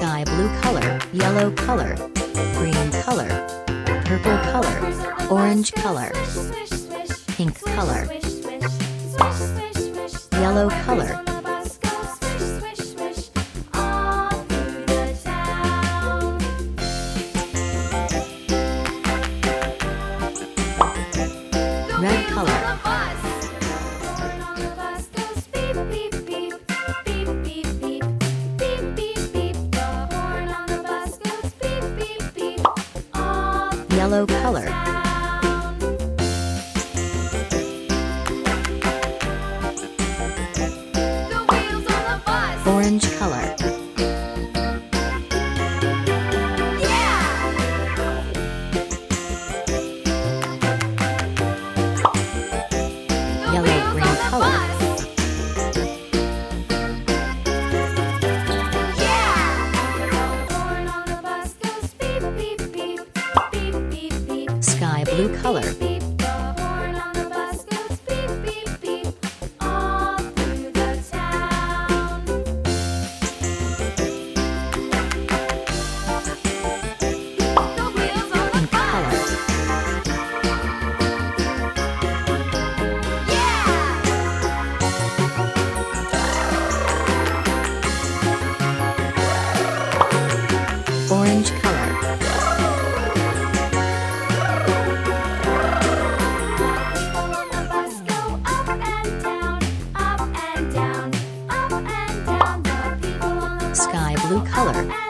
sky blue color, yellow color, green color, purple color, orange color, pink color, yellow color, red color, yellow color, orange color, yellow green color, sky blue color, pink color, orange color, sky blue color,